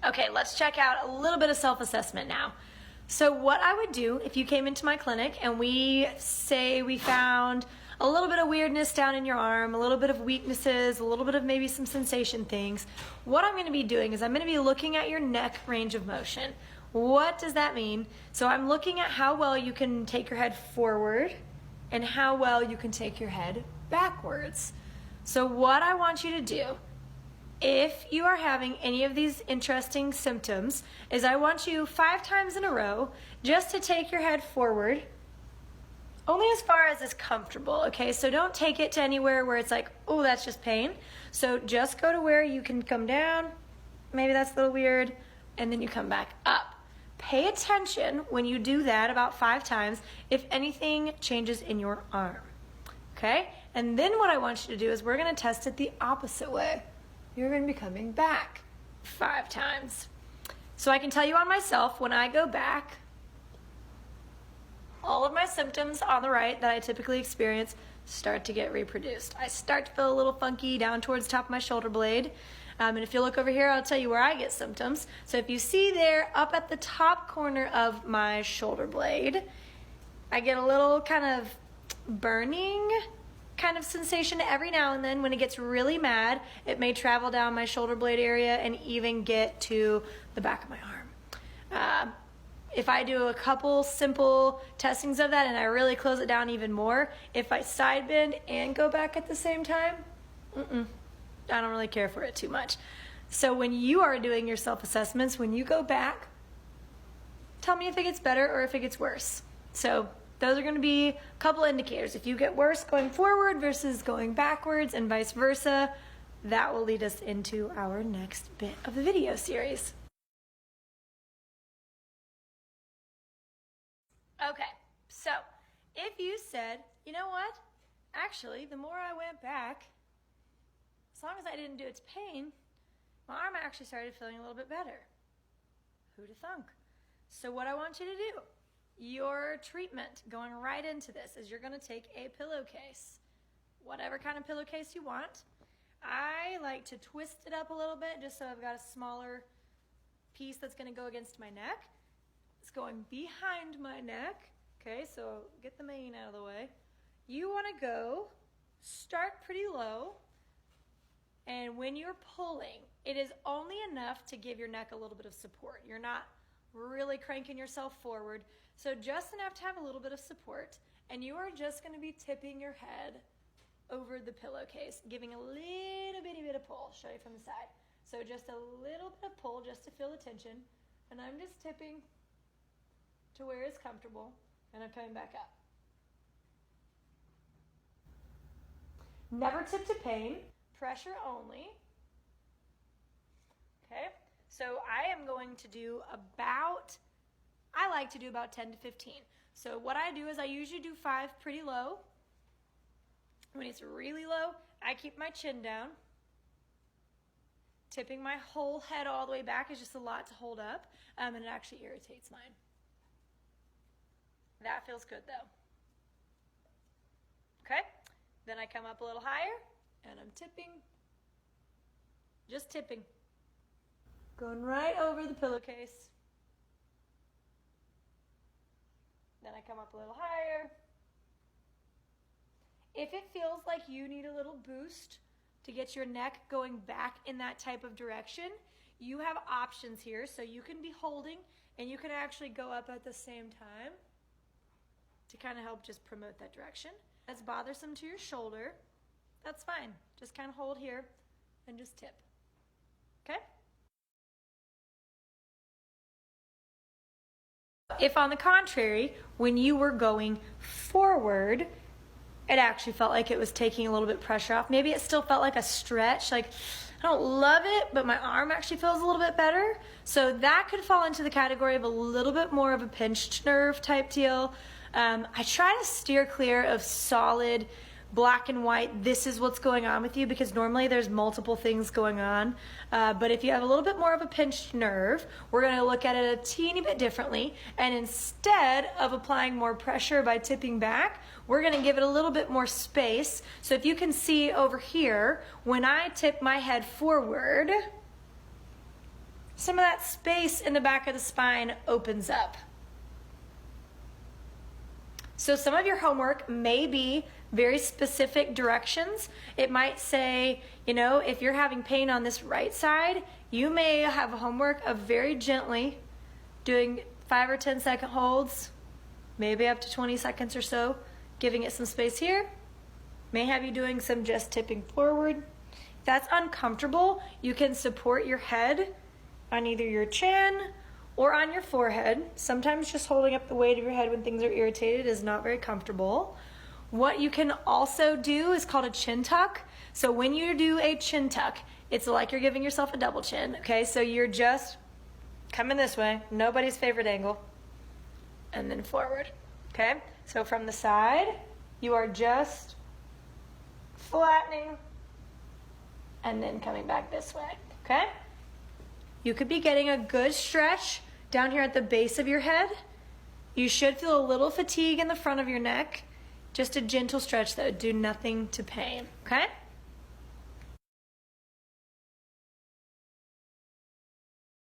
Okay, let's check out a little bit of self-assessment now. So what I would do if you came into my clinic and we found a little bit of weirdness down in your arm, a little bit of weaknesses, a little bit of maybe some sensation things, what I'm going to be doing is I'm going to be looking at your neck range of motion. What does that mean? So I'm looking at how well you can take your head forward and how well you can take your head backwards. So what I want you to do, if you are having any of these interesting symptoms, is I want you 5 times in a row just to take your head forward, only as far as is comfortable, okay? So don't take it to anywhere where it's like, oh, that's just pain. So just go to where you can come down, maybe that's a little weird, and then you come back up. Pay attention when you do that about 5 times if anything changes in your arm, okay? And then what I want you to do is we're gonna test it the opposite way. You're going to be coming back 5 times. So I can tell you on myself, when I go back, all of my symptoms on the right that I typically experience start to get reproduced. I start to feel a little funky down towards the top of my shoulder blade. And if you look over here, I'll tell you where I get symptoms. So if you see there up at the top corner of my shoulder blade, I get a little kind of burning kind of sensation every now and then. When it gets really mad, it may travel down my shoulder blade area and even get to the back of my arm. If I do a couple simple testings of that and I really close it down even more, if I side bend and go back at the same time, I don't really care for it too much. So when you are doing your self-assessments, when you go back, tell me if it gets better or if it gets worse. So those are going to be a couple indicators. If you get worse going forward versus going backwards and vice versa, that will lead us into our next bit of the video series. Okay, so if you said, you know what, actually the more I went back, as long as I didn't do its pain, my arm actually started feeling a little bit better. Who'da thunk? So what I want you to do, your treatment going right into this is you're going to take a pillowcase, whatever kind of pillowcase you want. I like to twist it up a little bit just so I've got a smaller piece that's going to go against my neck. It's going behind my neck. Okay, so get the mane out of the way. You want to start pretty low, and when you're pulling, it is only enough to give your neck a little bit of support. You're not really cranking yourself forward. So just enough to have a little bit of support, and you are just going to be tipping your head over the pillowcase, giving a little bitty bit of pull. Show you from the side. So just a little bit of pull just to feel the tension, and I'm just tipping to where it's comfortable, and I'm coming back up. Never tip to pain, pressure only. Okay, so I am going to do I like to do about 10 to 15. So what I do is I usually do 5 pretty low. When it's really low, I keep my chin down. Tipping my whole head all the way back is just a lot to hold up, and it actually irritates mine. That feels good though. Okay, then I come up a little higher, and I'm tipping, just tipping. Going right over the pillowcase. Then I come up a little higher. If it feels like you need a little boost to get your neck going back in that type of direction, you have options here. So you can be holding and you can actually go up at the same time to kind of help just promote that direction. If that's bothersome to your shoulder, that's fine. Just kind of hold here and just tip. Okay? If on the contrary, when you were going forward, it actually felt like it was taking a little bit of pressure off. Maybe it still felt like a stretch, like I don't love it, but my arm actually feels a little bit better. So that could fall into the category of a little bit more of a pinched nerve type deal. I try to steer clear of solid black and white, this is what's going on with you, because normally there's multiple things going on. But if you have a little bit more of a pinched nerve, we're going to look at it a teeny bit differently. And instead of applying more pressure by tipping back, we're going to give it a little bit more space. So if you can see over here, when I tip my head forward, some of that space in the back of the spine opens up. So some of your homework may be very specific directions. It might say, you know, if you're having pain on this right side, you may have a homework of very gently doing 5 or 10 second holds, maybe up to 20 seconds or so, giving it some space here. May have you doing some just tipping forward. If that's uncomfortable, you can support your head on either your chin or on your forehead. Sometimes just holding up the weight of your head when things are irritated is not very comfortable. What you can also do is called a chin tuck. So when you do a chin tuck, it's like you're giving yourself a double chin, okay? So you're just coming this way, nobody's favorite angle, and then forward, okay? So from the side, you are just flattening and then coming back this way, okay? You could be getting a good stretch down here at the base of your head. You should feel a little fatigue in the front of your neck. Just a gentle stretch that would do nothing to pain, okay?